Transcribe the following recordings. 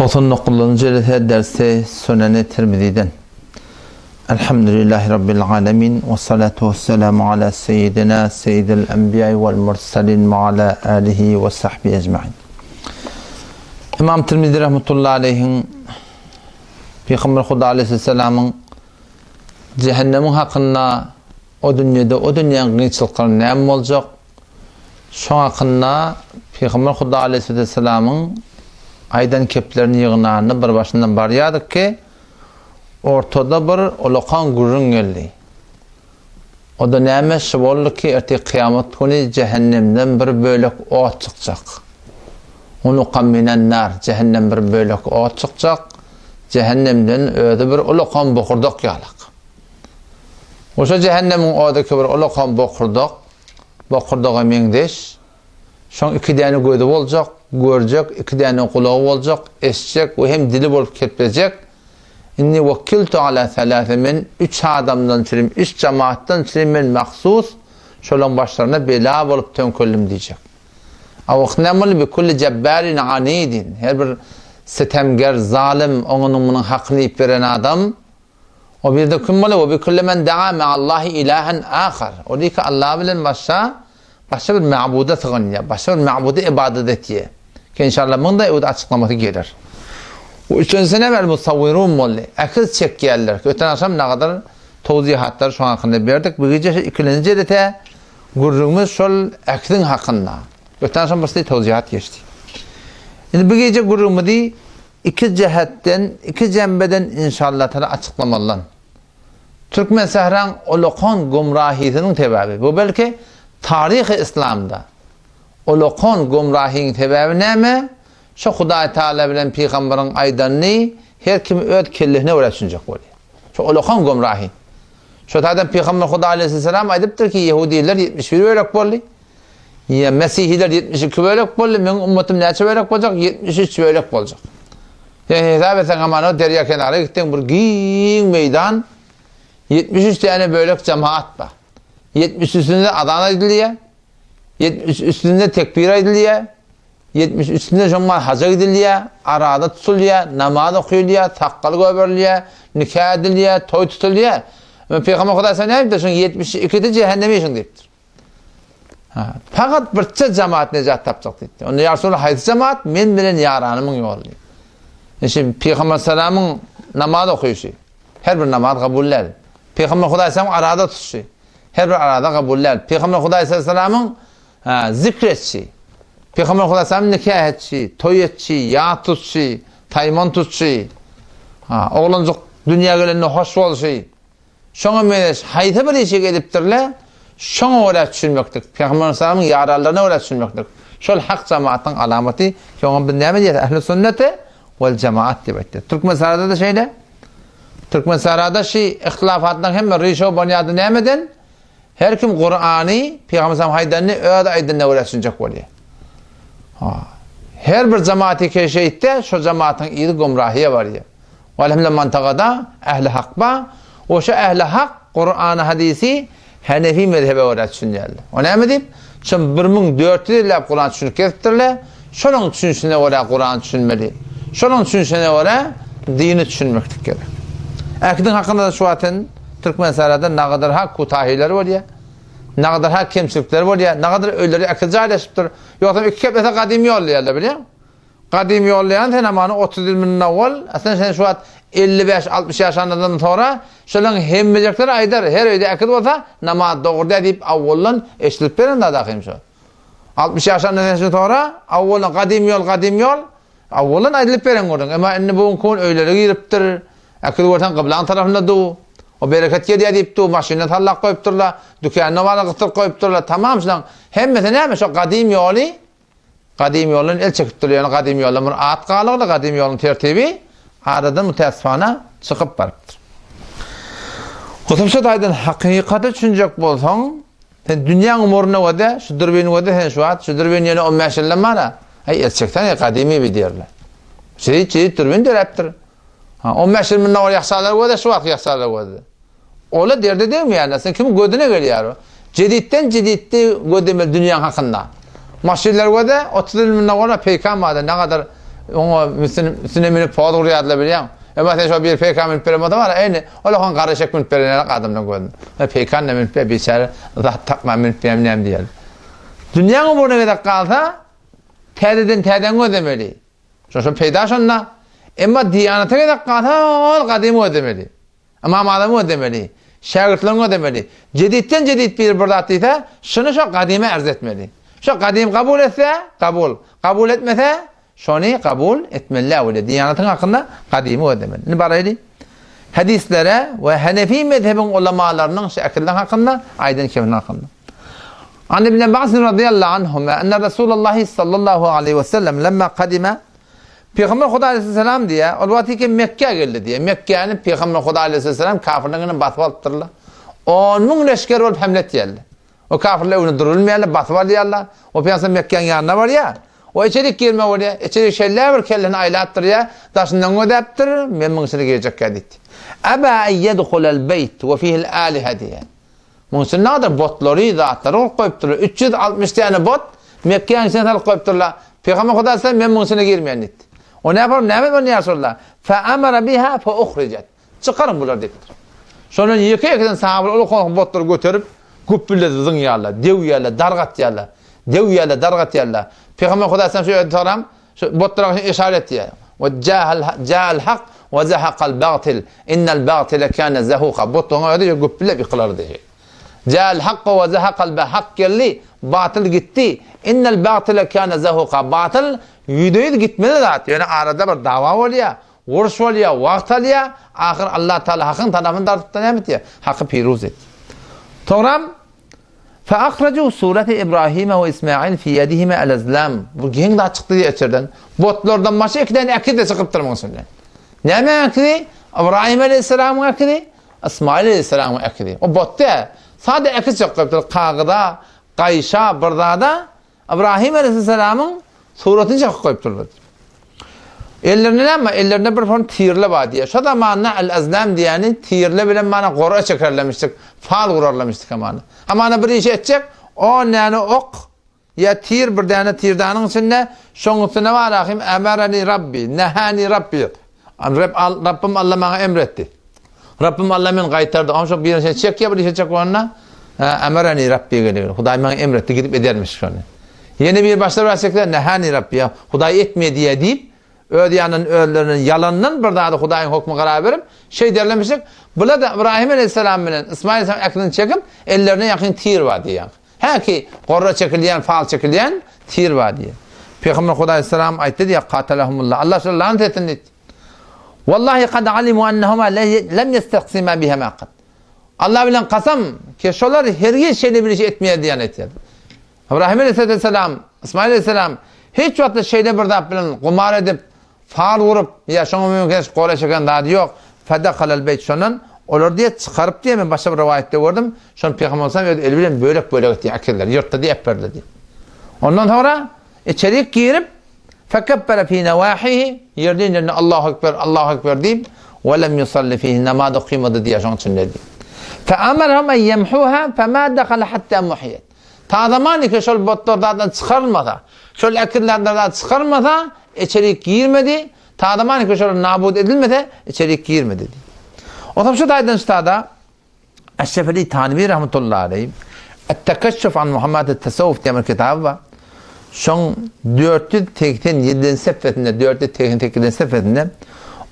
99. dersi Sünen-i Tirmizi'den. Elhamdülillahi Rabbil alemin ve salatu ve selamu ala seyyidina seyyidil enbiya vel mursalin ve ala alihi ve sahbihi ecma'in. İmam Tirmizi rahmetullahi aleyhin Peygamber Huda aleyhisselamın cehennemin hakkında o dünyanın gıyçılıkları neyem olacak? Şu hakkında Peygamber Huda aleyhisselamın aydan keplerini yığınağını bir başından barıyadık ki ortada bir olokan gurrun geldi. O da neymiş şu oldu ki erteki kıyamet günü cehennemden bir bölük o çıkacak. Onu kaminen nar, cehennem bir bölük o çıkacak. Cehennemden öyle bir olokan bokurduk yalak. O şu cehennemin oradaki bir olokan bokurduğa mengdeş. Şun iki tane gözü olacak, görecek, iki tane kulağı olacak, eşecek ve hem dili bolup ketmeyecek. İnni vekkiltu ala thalâthemin, 3 adamdan çirim, 3 cemaattan çirim ben mahsus, şolan başlarına bela bolup tönkölüm diyecek. Avuknemul bi kulli cebbarin anidin, her bir sitemger, zalim, onun hakkını ip veren adam, o bir de kümmeli ve bi kulli men da'a me'allahi ilahen akhar. O diyor ki Allah bilen başka bir ma'buda tığınıya, başka bir ma'buda ibadet etiye. Ki inşallah bunun da açıklaması gelir. O üçüncüsü ne var? Musavvirun molli. Akıl çekkiyeller. Öten akşam ne kadar tevzihatlar şu hakkında verdik. Bu gece ikinci de gurrumuz şol akılın hakkında. Öten akşam basit tevzihat geçti. Şimdi bu gece gurrumu değil, iki cihetten, iki cembeden inşallah taala açıklamalılar. Türkmen Sehran Olokon gumrahiyetinin tebabi. Bu belki tarih-i İslam'da Olokon gumrahinin tebabi ne mi? Şu Huda Teala bilen Peygamberin aydanını her kim öz kellehine uğraşınacak oluyor. Şu Olokon gumrahi. Şu tadan Peygamber Huda aleyhisselam aydıptır ki Yahudiler 71 bölük bollu. Ya Mesihiler 72 bölük bollu. Men ümmetim neçe bölük olacak? 73 bölük olacak. Yani hesap etsen aman o derya kenarı gittin bir giyin meydan 73 tane bölük cemaat var. 70 üstünde adana ediliyor. 70 üstünde tekbir ediliyor. 70 üstünde cemaat hacca ediliyor. Arada tutuluyor. Namaz okuyuluyor. Takkalı göberiliyor. Nikah ediliyor. Toy tutuluyor. Peygamber Kudaysa ne yaptı? 72'de cehennemi için deyiptir. Fakat bir cemaat necat tapacak deyiptir. Onu ya Resulullah haydi cemaat men bilen yaranımın yolu. Şimdi Peygamber Selam'ın namaz okuyuşu. Her bir namaz kabuller. Peygamber Kudaysa arada tutuşu. Her bir arada kabuller. Peygamber Aleyhisselam'ın zikretçi. Peygamber Aleyhisselam'ın nikah etçi, toy etçi, yağ tutçu, tayman tutçu. Oğlancık dünya gelenine hoş oluşu. Şuna meneş hayta bir işe geliptirle, şuna öyle düşünmektik. Peygamber Aleyhisselam'ın yaralarına öyle düşünmektik. Şol hak cemaatın alameti ki ona bir ne diyet? Ehl-i sünneti vel cemaat diyecektir. Türkmen Saray'da da şeyle. Türkmen Saray'da ihtilafatından hem rişo banyadı nemeden her kim Kur'an'ı Peygamber Aleyhisselam haydanını öyle aydınla uğraşınacak oluyor. Her bir cemaati keşfette şu cemaatin iyi gumrahiye var ya. Velhamdülillah mantıkada ehli hak var. O şu ehli hak Kur'an-ı hadisi Hanefi mezhebe uğraşıncalı. O ne mi deyip? Şimdi 1400 yıl Kur'an düşünüp getirtirler. Şunun düşünsüne oraya Kur'an düşünmeli. Şunun düşünsüne oraya dini düşünmektik gerek. Akidin hakkında da şu atın Türkmen Saray'da ne kadar hak kutahileri var ya, ne kadar hak kemçilikleri var ya, ne kadar ölüleri akılcı ayrışıptır. Yoksa iki keplete kadim yollayanlar biliyor musun? Kadim yollayan sen amanı 30 yılının evvel, aslında sen şu at 55-60 yaşlarından sonra şunun hemmecekleri aydar. Her evde akıl olsa namaz doğru deyip avvallan eşitlik verin de dakayım şu. 60 yaşlarından sonra avvallan kadim yol, avvallan aydılıp verin oradan. Ama indi bugün kun öyleri giriptir. Akıl ortan kıblan tarafında du. O bereket yedi deyip du. Maşinle tallak koyupturlar. Dükkanına valla kıtır koyupturlar. Tamam şundan. Hem mesela neymiş o kadim yolun el çekiptirliyor. Kadim yolun at kalıqlı kadim yolun tertibi aradan müteessifana çıkıp barıptır. Kutupşat aydın hakikati düşünecek bolsan sen dünyanın umuruna vade şu dürbeni vade sen şu at şu dürbeni yine 15 yıldan bana el çekten kadimi bir derler. Çiğ dürbeni dereptir. 15 yılından oraya yaksalar vade şu at yaksalar vade. Ola derdi değil mi yani? Sen kimin gödüne geliyor? Ceditten gödemel dünyanın hakkında. Maşinler vade 30 yılından sonra peygamberden ne kadar Ona Müslümanın fazla riyadla biliyor. Ama sen şu bir peygamber permoda var. Aynı. Ola kan karışık mı perene adamdan gördüm. Peygamber min pe biçare zat takma min pemnem diyor. Dünyanın bu ne kadar kalsa teden ödemeli. Şu peyda şunla. Ama diyanete kadar kalsa kadim ödemeli. Ama adamı ödemeli. Şagirdlerini ödemeli. Ceditten cedid bir bırdattıysa şunu şu kadime arz etmeli. Şu kadim kabul etse kabul. Kabul etmese şunu kabul etmeli. Öyle diyanetin hakkında kadimi ödemeli. Ne baraydı? Hadislere ve Hanefi mezhebin ulemalarının şekilden hakkında aydın kevin hakkında. An İbn Abbas radıyallahu anhuma enne Resulullah sallallahu aleyhi ve sellem lemma kadime Peygamber Huda aleyhisselam diye o vakti Mekke geldi diye. Mekke'nin Peygamber Huda aleyhisselam kafirlerini basıp alttırlar. Onun leşkeri olup hamlet geldi. O kafirler onu durulmayalar, basıp alıyorlar. O Peygamber Mekke'nin yanına var ya. O içerik girme var ya. İçerik şeyler var kelleni aylattır ya. Daşından ödeptir. Ben mıngsını girecek kadit. Eba yedhulel beyt ve fihil alihe diye. Mıngsını ne kadar botları, dağıtları olup koyupturlar. 360 tane bot Mekke'nin içine alıp koyupturlar. Peygamber Huda aleyhisselam ben mıngsını girmeyen dit. O ne yapar? Ne yapar? Ne yapar? فَاَمَرَ بِهَا فَاُخْرِجَتْ Çıkarın bunlar dediler. Sonra yıkayaktan sahabeler o konuda botları götürüp güppülledi zın yerler, dev yerler, dargat yerler. Dev yerler, dargat yerler. Peygamber Huda aleyhisselam şöyle soram, botlara işaret diye. وَجَاءَ الْحَقِّ وَزَهَقَ الْبَاطِلِ اِنَّ الْبَاطِلَ كَانَ زَهُوقًا Botlara öyle güppülle yıkılar diye. جَاءَ الْحَقِّ وَزَهَقَ الْبَحَقِّ geldi, batıl gitti. اِنَّ الْبَاطِلَ كَانَ زَهُوقًا Batıl yüdeyi gitmedi zaten. Yani arada bir dava oluyor, vuruş oluyor, vakt oluyor. Ahir Allah Teala hakkın tarafını tartıp devam ediyor. Hakkı piruz etti. Sonra فَاَخْرَجُوا sureti İbrahim ve İsmail fi yedihime el-ezlam. Bu gen daha çıktı diye içeriden. Botlardan başka iki tane akid de çıkıp durmasın. Ne mi akidi? İbrahim aleyhisselamın akidi, İsmail aleyhisselamın akidi. O botta sadece akid çıkıp durur. Kağıda, kayşa, bırdada İbrahim aleyhisselamın suratını çakıp koyup dururlar. Ellerine ama ellerine bir form tirle var diye. Şu zamanla el-ezlam diyeni tirle bilen bana kora çekerlemiştik. Fal kurarlamıştık amana. Amana bir iş edecek. O yani ok ya tir bir tane tirdanın içinde şunun üstüne var ahim emerani Rabbi, nehani Rabbi. Rabbim Allah bana emretti. Rabbim Allah beni kaytardı. Ama çok bir şey çek ya bir şey çek onunla. Emerani Rabbi geliyor. Huday bana emretti gidip edermiş şunu. Yeni bir başlar verecekler nehani Rabbi ya. Huday etmeye diye deyip ödeyanın ölülerinin yalanının bir daha da Huday'ın hukmu karar verip şey derlemiştik. Bula da İbrahim aleyhisselam ile İsmail aleyhisselam aklını çekip ellerine yakın tir var diye. Ha ki korra çekilyen, fal çekilyen tir var diye. Peygamber Huda aleyhisselam ayette diye katalahumullah. Allah şöyle lanet etsin dedi. Vallahi kad alimu ennehuma lem yesteksima bihema kad. Allah bilen kasam ki şolar herkes şeyle bir şey etmeye diyen etti. İbrahim aleyhisselam, İsmail aleyhisselam hiç vakti şeyle bir daha bilen kumar edip fal vurup ya şunu mümkün kola çeken daha yok. Fedakalel beyt şunun olur diye çıkarıp diye ben başka bir rivayette gördüm. Şunu Peygamber olsam el bilen bölek diye akiller yurtta diye eperdi diye. Ondan sonra içeri girip fekebbere fi nevahihi yerden Allahu Ekber deyip ve lem yusalli fihi namazı kıymadı diye şunun için dedi. Fe'amerhum en yemhuha fema dekale hatta muhiyet. Ta zamanı ki şöyle botlardan çıkarılmasa, şöyle akillerden çıkarılmasa içeri girmedi. Ta zamanı ki şöyle nabud edilmedi, içeri girmedi. O zaman şu daydan üstada Eşrefeli Tanvi rahmetullahi aleyhi Et-Tekeşşuf an Muhammed et-Tesavvuf diye bir kitabı var. Şun 487. sefetinde 487. sefetinde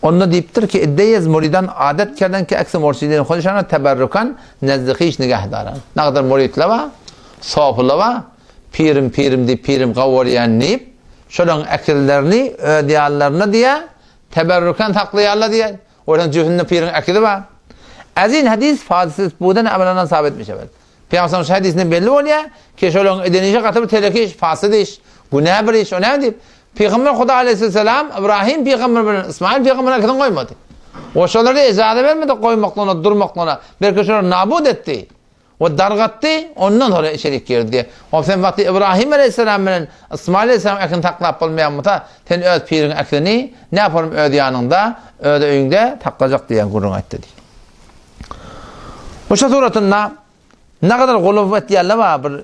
onunla deyiptir ki iddeyiz muridan adet kerden ki ekse mursidin konuşana teberrukan nezdikiş nigahdaran. Ne kadar muridle var, safıla var, pirim deyip pirim kavuriyen deyip şunun ekillerini ödeyallarını diye teberrukan taklıyarlar diye oradan cühünde pirin ekili var. Azin hadis fazlısız buğdan evveladan sabitmiş evet. Peygamber şu hadisinde belli oluyor ki şunun ödenişe katı bir teleki iş, fasıd iş, günah bir iş, o ne deyip Peygamber Huda aleyhisselam İbrahim Peygamber İsmail Peygamber akıdan koymadı. O şunları icazı vermedi koymaklığına, durmaklığına. Belki şunları nabud etti. O dargattı, ondan sonra içerik girdi. O sen vakti İbrahim aleyhisselam'ın İsmail aleyhisselam akın taklap olmayan mıta sen öz pirin akını ne yaparım öd yanında, öd öğünde taklacak diyen kurun etti diye. Bu suratında ne kadar guluvvet yerle var bir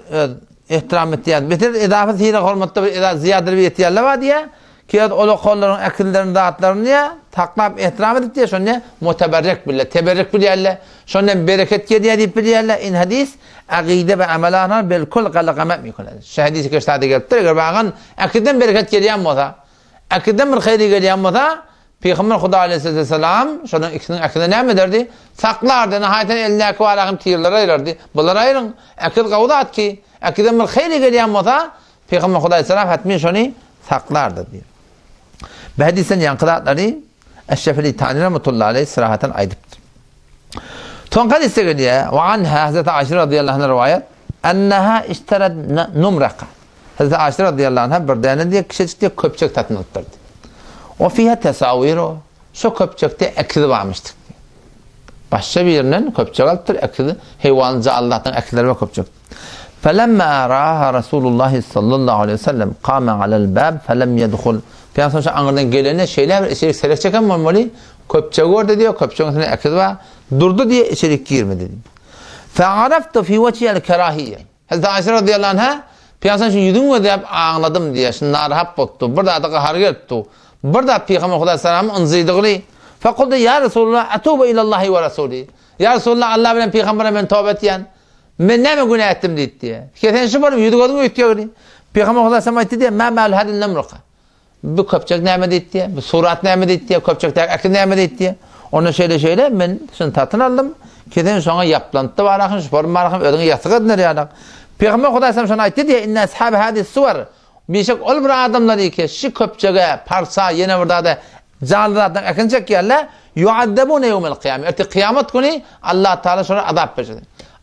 ihtiram ettiyen, bitir idafet hile hormatta bir ziyadır bir etiyerle var diye ki o kolların akıllarını dağıtlarını ya taklap ihtiram edip diye sonra muteberrik bile teberrik bile yerle sonra bereket geliyor deyip bile yerle in hadis akide ve amelana bil kul qalaqamat mi kul şu hadisi ki işte gelip de bağın akiden bereket geliyor mu da akiden bir hayır geliyor mu da Peygamber Huda Aleyhisselam şunun ikisinin akide ne mi derdi saklardı nihayeten eline kıvarağım tiyirlere ayırırdı bunları ayırın akid kavdat ki akiden bir hayır geliyor mu da Peygamber Huda Aleyhisselam hatmi şunu saklardı diyor. Bu hadisin yankılatları Eşşefeli Tanrı Rahmetullahi Aleyhi sırahaten aydıptır. Son hadiste geliyor. Ve anha Hazreti Ayşe radıyallahu anh'a rivayet enneha iştered numraka. Hazreti Ayşe radıyallahu anh'a bir tane diye kişi köpçek tatını attırdı. O fiha tesaviru. Şu köpçekte ekidi varmıştır. Başka birinin köpçek alıptır. Ekidi hayvancı Allah'tan ekileri ve köpçek. فَلَمَّا رَاهَا رَسُولُ اللّٰهِ sallallahu aleyhi ve sellem قَامَ عَلَى الْبَابِ فَلَمْ يَدْخُلْ Peygamber sonra anırdan gelene şeyler içerik selek çeken mormoli köpçek orada diyor köpçeğin üstüne ekidi var durdu diye içerik girmedi diyor. فَعَرَفْتُ فِي وَجْهِ الْكَرَاهِيَّ Hazreti Ayşe radıyallahu anh'a Peygamber sonra yudun mu diye anladım diye şimdi narhap bottu burada da harga etti burada Peygamber Huda Aleyhisselam'ın ınzıydığını فَقُلْدُ ya Resulullah اَتُوبَ اِلَى اللّٰهِ وَرَسُولِهِ Ya Resulullah Allah bilen Peygamber'e ben tövbe ettiyen ben ne mi günah ettim diye. Kesen şu varım yuduk odun ötüyor. Peygamber Huda Aleyhisselam etti diye مَا مَالُ هَذِلْ نَمْرُقَ Bu köpçek neyme etti diye. Bu surat neyme etti diye. Köpçek akıl neyme etti diye. Onu şöyle ben şunu tatın aldım. Kesen sonra yapılantı var. Akın şuparım var. Ödünü yatık edinler yani. Peygamber Huda Aleyhisselam şunu etti diye. İnne ashabı hadis suvar. Bir şey ol bir adamlar ki şu köpçeğe parsa yine burada da canlılardan akın çek yerler. Yuaddebune yevmel kıyamet. Erti kıyamet günü Allah Teala sonra azap verecek.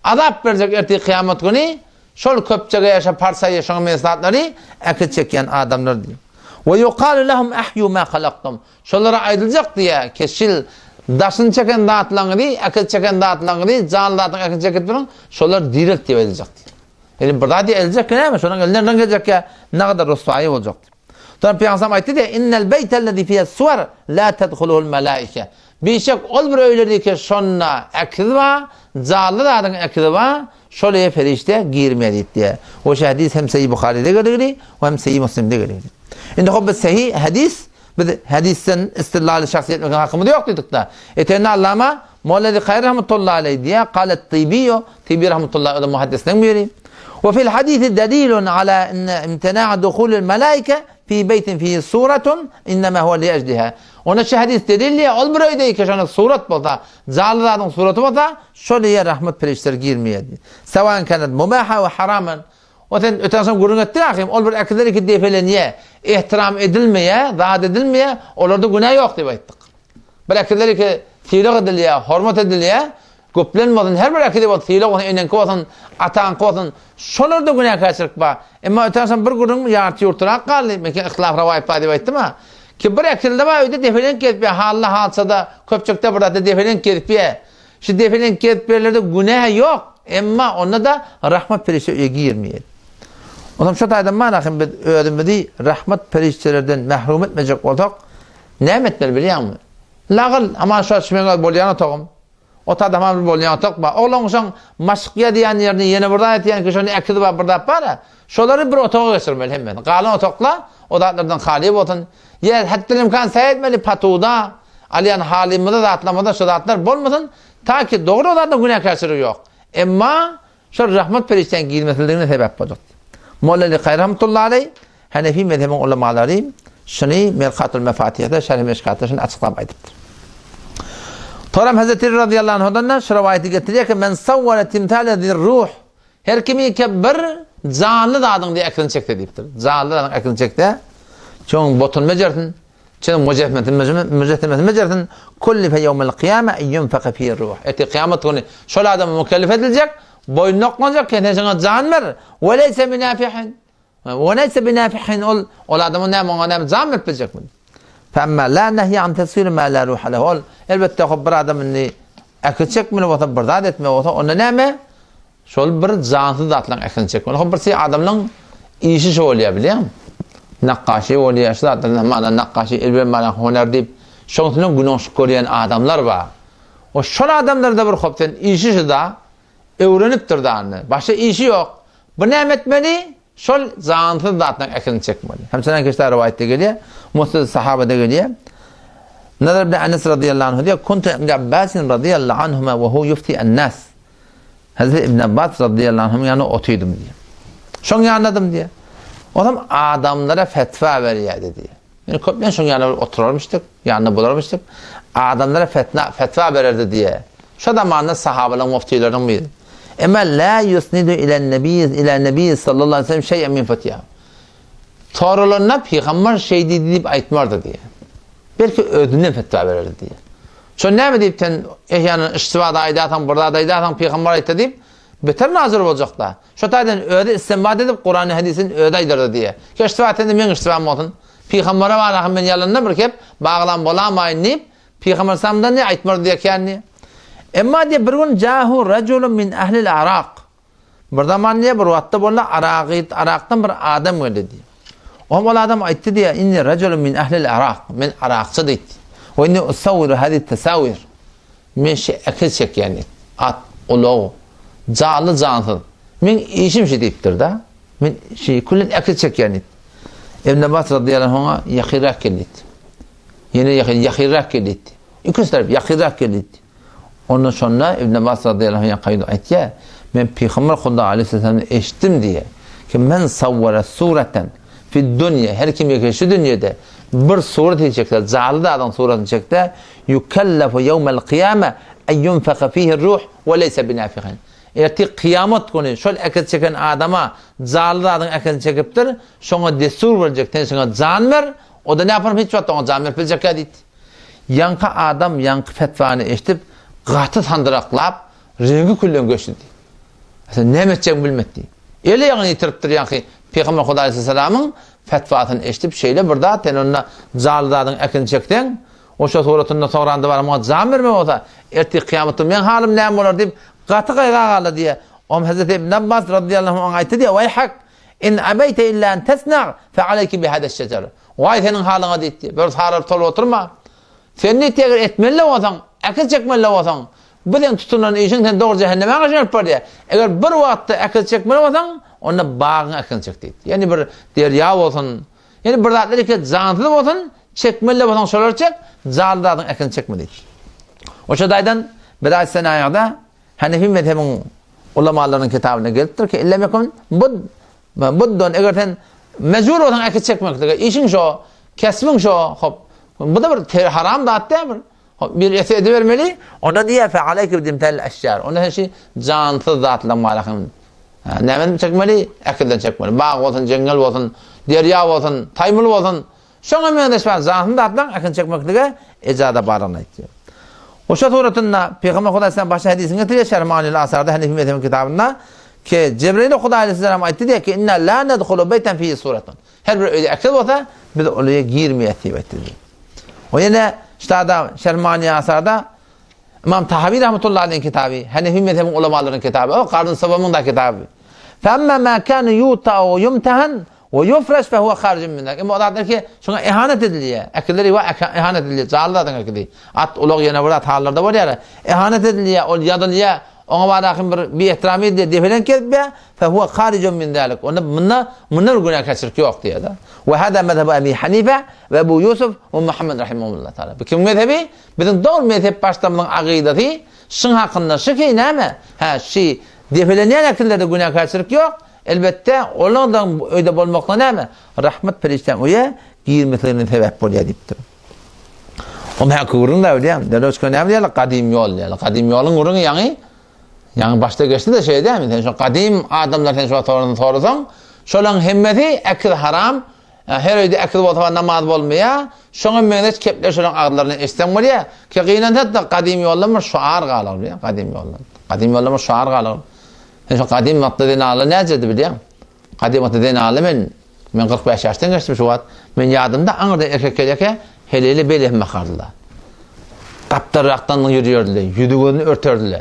Azap verecek erti kıyamet günü. Şol köpçeğe yaşa parsa yaşayan mesatları akın çeken adamlar diyor. Ve yuqalu lehum ahyu ma halaqtum. Şolara aydılacak diye keşil daşın çeken dağıtlanı, akıl çeken dağıtlanı, canlılardan akıl çeken durun. Şolar dirilt diye edilecek diye. Yani burada diye edilecek ne mi? Şonun elinden gelecek ya ne kadar rüsvayı olacak. Sonra Peygamber ayette de innel beytellezî fiye suvar la tedhuluhul melâike. Bir şey ol bir öyle ki şonna akıl var, canlılardan akıl var. Şolaya ferişte girmedi diye. O hadis hem Sahih Buhari'de geliyor hem Sahih Müslim'de geliyor. İndi hobbe sahih hadis hadisten istilal şahsiyet hakkında yok dedik da. Etenna Allama Muallidi Hayr rahmetullahi aleyhi diye kalet Tibiyo Tibi rahmetullahi o da muhaddisten biri. Ve fil hadisi delilun ala imtina'a dukhulul melaike fi beytin fihi suratun innema huve li ecliha. Ona şu hadis delilli ol buraydı ki şuna surat bolsa canlıların suratı bolsa şöyle rahmet perişler girmeyedi. Sevan kanet mubaha ve haraman. Öten sonra gurun etti akım. Ol bir akılları ki defeleniye, ihtiram edilmeye, rahat edilmeye, onlarda günah yok diye ettik. Bir akılları ki tiylak ediliye, hürmet ediliye, göplenmedin her bir akılları var, tiylak olsun, enen kovasın, atan kovasın, şolarda günah karşılık var. Ama öten sonra bir gurun yartı yurtuna kaldı. Mekin ihtilaf ravayip var diye ettim ha. Ki bir akılları var öyle defelen gelip ya, halla halsada, köpçükte burada defelen gelip ya. Şu defelen gelip yerlerde günah yok. Ama onda da rahmet perişi girmeyedi. Ondan şu taydan manakım ödümedi rahmet periştelerden mahrum etmeyecek olsak ne etmeli biliyor musun? Lağıl ama şu şüpheli bolyan otağım. O tadamam bolyan otağım. Oğlan sen maşkiye diyen yerini yeni burada etiyen ki şunu ekidi var burada para. Şoları bir otağa geçirmeli hemen. Kalın otaqla odatlardan hali olsun. Yer hatta imkan sayetmeli patuda aliyan halimde de atlamada şu datlar bolmasın. Ta ki doğru odatda günah karşılığı yok. Ama şu rahmet perişten girmesine sebep olacak. Muallidi Hayr rahmetullahi aleyh Hanefi mezhebinin ulemaları şunu Merkatul Mefatih'te Şerh-i Meşkat'ta şunu açıklama ediptir. Toram Hazretleri radıyallahu anh'dan şu rivayeti getiriyor ki men savvara timtale zir ruh her kimi ki bir canlı dadın diye aklını çekti deyiptir. Canlı dadın aklını çekti. Çoğun botun mecertin, çoğun mücehmetin mecertin kulli fe yevmel kıyame yunfaka fiye ruh. Eti kıyamet günü şöyle adamı mükellef edilecek. Boynuna oklanacak kendine sana can verir. Ve leyse binafihin. Ve leyse binafihin ol adamın ne can verpecek mi? Femma la nehi an tesir ma la ruha lehu. Elbette o bir adamın akıl çekmeli olsa bırdat etme olsa ona ne mi? Şol bir cansız zatlan akıl çekmeli. O bir şey adamın işi şu oluyor biliyor musun? Nakkaşi oluyor. Şu zatlan mana nakkaşi elbette mana huner deyip şonsunun günah koruyan adamlar var. O şol adamlarda bir hopten işi şu da öğreniptir dağını. Başka işi yok. Bu ne etmeli? şol zantı zatdan ekini çekmeli. Hem sana geçler rivayette geliyor. Musnad sahabede geliyor. Nazar ibn Anas radıyallahu anh diyor. Kuntu ibn Abbas radıyallahu anhuma ve hu yufti en-nas. Hazreti İbn Abbas radıyallahu anh'ın yanına otuydum diyor. Şunu anladım diyor. O adam adamlara fetva veriyor diyor. Yani köplen şunu yanına otururmuştuk, yanına bulurmuştuk. Adamlara fetva verirdi diye. Şu zamanında sahabeler muftilerin miydi? Ama la yusnidu ila nebi sallallahu aleyhi ve sellem şey'en min fetihâ. Torullarına peygamber şey deyip aytmardı diye. Belki ödüne fetva verirdi diye. Şu ne mi deyip sen ehyanın istivada aydatan, burada aydatan peygamber aytı deyip beter nazır olacak da. Şu taydan öde istinbat edip Kur'an-ı hadisin öde aydardı diye. Ki istivat edin men istivam olsun. Peygambere var akım ben yalanına bir kep bağlan bolamayın deyip peygamber samdan ne aytmardı diye kendi. Emma diye bir gün cahu raculun min ahlil Arak. Bir zaman diye bir vatta bolla Arak'tan bir adam geldi diye. O adam aytti diye inni raculun min ahlil Arak. Men Arakçı deydi. Ve inni usavviru hadi tesavvir. Men şey akıl çek yani. At, uluğu, canlı cansız. Men işim şey deyiptir da. Men şey kullin akıl çek yani. İbn Abbas radıyallahu anh'a yakirak geldi. Yine yakirak geldi. İkisi taraf yakirak geldi. Ondan sonra İbn Abbas radıyallahu anh'a kaydı ayet ya. Men Peygamber Huda aleyhisselam'ı eşittim diye. Ki men savvara sureten fi dünya. Her kim ki şu dünyada bir suret çekse, zalı da adam suretini çekse, yukallafu yevmel kıyame en yunfaka fihi ruh ve leyse binafiqin. Erti kıyamet günü şol akıl çeken adama zalı da adam akıl çekiptir. Şuna destur verecekten sonra can ver. O da ne yapar? Hiç vaxt ona can verpecek ya deydi. Yankı adam yankı fetvanı eşitip gâtı tandıraklap rengi küllen göçtü. Ne emedeceğini bilmedi. Öyle yani yitiriptir yankı Peygamber Huda aleyhisselamın fetvasını eşitip şeyle burada sen onunla zalıdadın ekini çektin. O şu suratında soğrandı var ama can verme olsa erti kıyametim ben halim neyim olur deyip gâtı kayga kaldı diye. O Hazreti İbn Abbas radıyallahu anh ayette diye vay hak in abeyte illa en tesna' fe aleyki bihades şecer. Vay senin halına deyip böyle harar tolu oturma. Sen ne tekrar etmeli olsan, akıl çekmeli olsan, birden tutunan işin sen doğru cehenneme kaçınıp var diye. Eğer bir vakitte akıl çekmeli olsan, ona bağın akıl çek deyip. Yani bir derya olsun, yani bir zatları ki zantılı olsun, çekmeli olsan şöyle çek, zalıdadın akıl çekme deyip. O şadaydan bir ayet sene ayakta, Hanefi mezhebinin ulamalarının kitabına geliptir ki, illa mekun buddun, eğer sen mecbur olsan akıl çekmek, işin şu, kesmin şu, hop, bu da bir haram da hatta bir etedi vermeli. Ona diye fe aleyke bidimtel eşyar. Ona her şey cansız zatla mualakın. Nemen çekmeli, akıldan çekmeli. Bağ olsun, cengal olsun, derya olsun, taymul olsun. Şuna mühendeşmen cansız zatla akıl çekmekliğe ecada bağırana istiyor. O şu suratında Peygamber Huda Aleyhisselam başta hadisini getiriyor. Şermanil Asar'da Hanefi mezhebinin kitabında ki Cebrail Huda Aleyhisselam ayetti diye ki inna la nedhulu beyten fihi suratun. Her bir öyle akıl olsa biz oraya girmeye tibet ediyor. O yine işte adam Şermani Asar'da İmam Tahavi rahmetullahi aleyhin kitabı, Hanefi mezhebinin ulemalarının kitabı, o Karın Sabah'ın da kitabı. فَاَمَّا مَا كَانُ يُوْتَعُ وَيُمْتَهَنْ وَيُفْرَشْ فَهُوَ خَارِجٍ مِنْ ذَلِكَ. Ama o da der ki şuna ihanet ediliyor. Akılları var, ihanet ediliyor. Zağlılardan akıllı. At ulak yine burada tarlarda var ya. İhanet ediliyor, o yadılıyor. Ona var akım bir ihtiram ediyor. Defelen ketbe فَهُوَ خَارِجٌ مِنْ ذَلِكَ. Onda bunlar günah kaçırık yok diyor da. وَهَذَا مَذْهَبُ Ebi Hanife ve Ebu Yusuf ve Muhammed rahimahullah teala. Bu kim mezhebi? Bizim doğru mezhep başlamının akidati şun hakkında şu ki ne mi? Ha şey defeleyen akillerde günah kaçırık yok. Elbette onlardan öyle olmakla ne mi? Rahmet perişten oya girmeslerine sebep oluyor deyiptir. Onun hakkı uğrun da öyle ya. Derloşka ne diyorlar? Kadim yol diyorlar. Kadim yolun uğrunu yani başta geçti de şey değil mi? Sen şu kadim adamlar sen şu sorarsan şolan himmeti akıl haram. Her öyle akıl olsa namaz olmaya. Şuna mühendes kepler şolan ağırlarını istem ya. Ki kıyınan da kadim yollamır şuar kalır ya. Kadim yollamır. Kadim yollamır şuar kalır. Sen şu kadim maddeden ağırlı ne acıdı biliyor musun? Kadim maddeden ağırlı ben 45 yaştan geçtim şu vaat. Ben yadımda anırda erkeklerke heleli belih makardılar. Kaptaraktan yürüyordular. Yüdüğünü örtürdüler.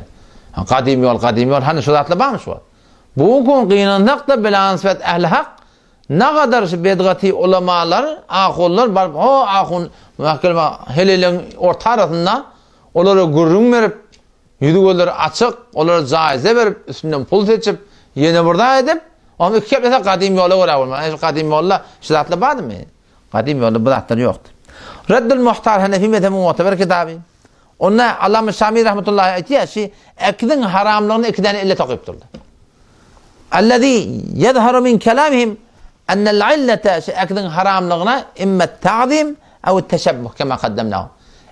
Kadim yol hani şu zatla var mı şu vaat? Bu gün kıyınandak da bilansvet ehli hak ne kadar bedgati ulamalar, ahullar var. O ahun helelin orta arasında onlara gurrun verip yüdüğleri açık, onlara caize verip üstünden pul seçip yeni burada edip Onu iki kepese kadim yola uğra. Kadim yolla şidatlı vardı mı? Kadim yolla bu zatları yoktu. Reddül Muhtar Hanefi mezhebi muteber kitabı. Ona Allame Şamî rahmetullahi ayetiyor ki ekdin haramlarını iki tane illet okuyup durdu. Ellezî yedharu min kelamihim ennel illete ekdin haramlarına immet ta'zim ev teşebbuh kema kaddemnahu.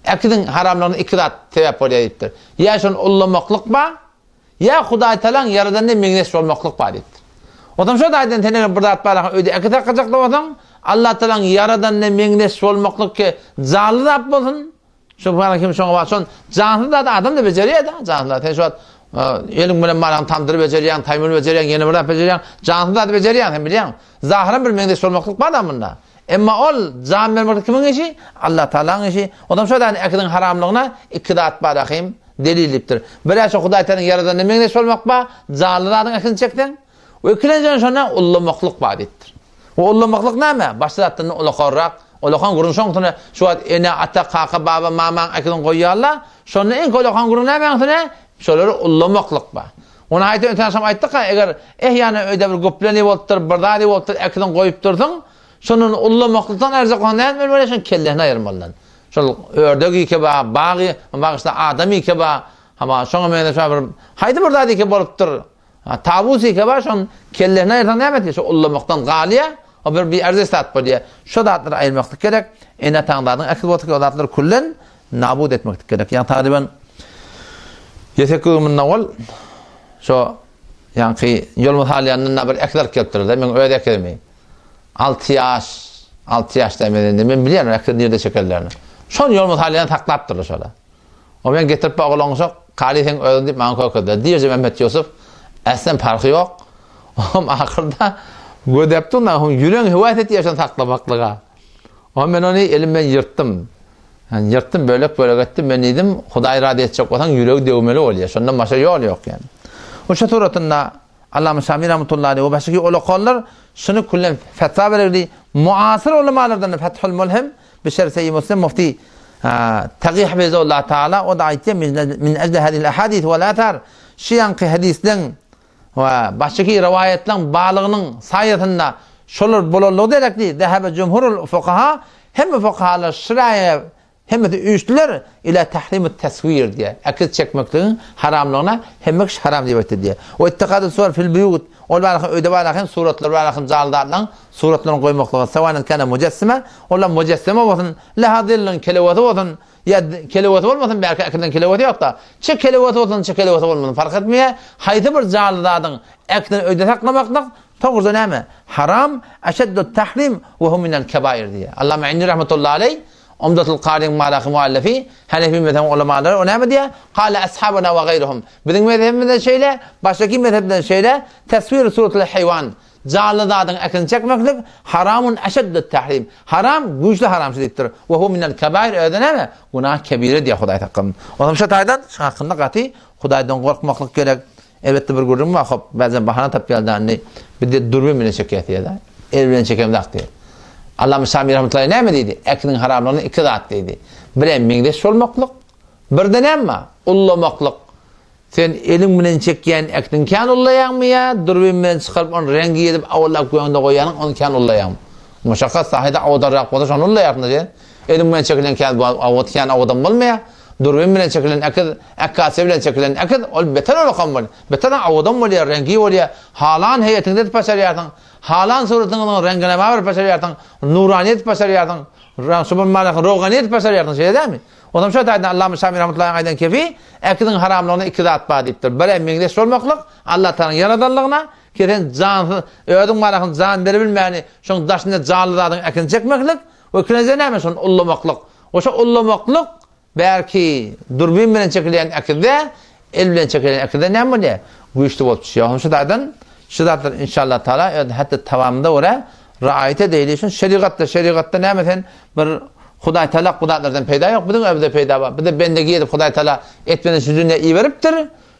Ekdin haramlarını iki zat sebep oluyor. Ya şun ullamaklık var ya Huday Teala'nın yaradanına mengnes olmaklık var. Otam şu da aydan tenere burada atbarak öde ekide kacaklı olsan Allah Teala'nın yaradanına mengnes olmaklık ki zalı da yapmasın. Subhanallah kim şoňa başon janly da adam da beceriyor da janly da şu elim bilen maran tamdırıp beceriyan taymur beceriyan yeni bir beceriyan janly da beceriyan hem bilýän zahirän bir mengde sormaklyk bar da bunda emma ol jan bermek kimin işi Allah Taala'nın işi odam şu da ekidin haramlygyna iki zat bar ahim delilipdir biräşe Hudaý Teala'nın yaradanına mengde sormak bar janlylaryň ekini çekden we ikilenjen şona ullamaklyk bar etdir o ullamaklyk näme başlatdan ulakarrak Olakan gurun şoňtuna şu ene ata kaka baba mama akydyn goýýarlar. Şonu en olakan gurun näme şolary ullamaklyk ba. Onu aýta ötensem aýtdyk ha eger ýany öýde bir göpleni bolupdyr, birdadi bolupdyr, akydyn goýup durdyň, şonun ullamaklydan erzaklan näme bileşin kellehine aýyrmalan. Şol ördek ike ba, bagy, bagysda adam ike ba, ama şoňa mene şabir haýdy birdadi ike bolupdyr. Tabus ike ba şon kellehine aýyrdan näme diýär? Şo ullamakdan galyya o bir arz estat bolýar. Şu zatları aýyrmaklyk gerek. Ene taňlaryň akıl botyk zatları kullen nabud etmeklik gerek. Ýani taqriban ýetekgümden awal şo ýani ýol halýanyň bir ekler keltirdi. Men öýde kelmeýin. 6 ýaş demeden men bilýän ekler ýerde çekerlerini. Şol ýol halýany taklapdyr şola. O men getirip baglanşak kaliň öýde diýip maňa koýdy. Diýer Mehmet Ýusuf äsen parky ýok. Ama ahyrda Gödeptin da yüreğin hüvayet et yaşan taklamaklığa. Ama ben onu elimden yırttım. Yani yırttım bölük ettim. Ben dedim Hudaý irade edecek olsan yüreği devmeli oluyor. Şundan başka yol yok yani. O şaturatında Allame Şamî rahmetullahi aleyhi ve başka ulakanlar şunu kullen fetva verirdi. Muasir ulemalardan Fethül Mulhim Bişer Seyyid Müslim Mufti Tagîh Beyzullah Teala o da ayette min ecde hadil ahadith vel athar şiyanki hadisden ve başka rivayetlerin bağlılığının sayesinde şolur bololluğu derekli dehebe cumhurul fukaha hem fukahalar şiraya hem de üçlüler ile tahrim-i tesvir diye akıl çekmekliğin haramlığına hem haram diye. O ittikad-ı suvar fil buyut ol balakın öde balakın suratlar balakın zaldarlan suratlarını koymaklığı sevanen kana mucessime ola mucessime olsun lehadillin kelevati olsun ya kelevati olmasın belki akıldan kelevati yok da çe kelevati olsun çe kelevati olmasın fark etmeye haydi bir zaldardan akıldan öde saklamaklık Tağırza näme? Haram eşeddu tahrim ve hum minel kebair diye. Allame İnni rahmetullahi aleyh Umdatul Qari'nin malaki muallifi Hanefi mezhebi ulemaları o näme diye? Kâle ashabuna ve gayruhum. Bizim mezhebimizden şeyle, baştaki mezhebden şeyle tesvir suratul hayvan. Canlı zadın akını çekmeklik haramun eşeddu tahrim. Haram güçlü haramsızlıktır. Ve hum minel kebair öde näme? Günah kebire diye Hudaý taqqın. O zaman şu taydan hakkında qati Hudaýdan gorkmaklyk gerek. Elbette bir görürüm var. Bazen bahane tapıp geldi. Bir de durbin bile çekiyeti ya da. El bilen çekemdak diye. Allame Şamî rahmetullahi näme diýdi? Ekinin haramlaryny iki zat diýdi. Bire mengdeş bolmaklyk, birden emma ullamaklyk. Sen elin bilen çekýän ekini kan ullaýanmy ya? Durbin bilen çykaryp onu rengi edip awallap goýanda goýanyň onu kan ullaýanmy? Muşakkat sahida awdarrak bolsa onu ullaýardy diye. Elin bilen çekilen kan awat kan awdan bolmaýar. Durbin bilen çekilen ekkase bilen çekilen ekid ol beter olakan bol. Beter awdan bolýar, rengi bolýar. Halan heyetinde paşarýardyň. Halan suratynyň rengine bäber paşarýardyň. Nuraniyet paşarýardyň. Subhanallah roganiyet paşarýardyň şey edämi? Ondan şo taýdan Allame Şamî rahmetullahi alayhi kefi ekidin haramlaryny iki zat bar diýipdir. Biri mengdeş bolmaklyk, Allah Taala yaradanlygyna, keren can ödüň barakyn can bere bilmäni, şoň daşynda canly zadyň ekini çekmeklik, we ikinji näme şoň ullamaklyk. Oşa ullamaklyk belki durbin bilen çekilýän ekide, el bilen çekilýän ekide näme bolýar? Güýçli bolup düşýär. Şo taýdan şu zatlar inşallah Taala hatta tamamda ora raayet edilýär. Şeriatda näme sen bir Hudaý Taala Hudaýlardan peýda ýok, bizim evde peýda bar. Bir de bendegi edip Hudaý Taala etmeni süzüne iyi beripdir.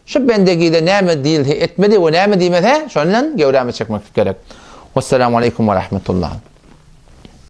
Şu bendegide näme diýildi, etmedi we näme diýmese, şondan gewräme çekmek gerek. Vesselamu aleykum we rahmetullah.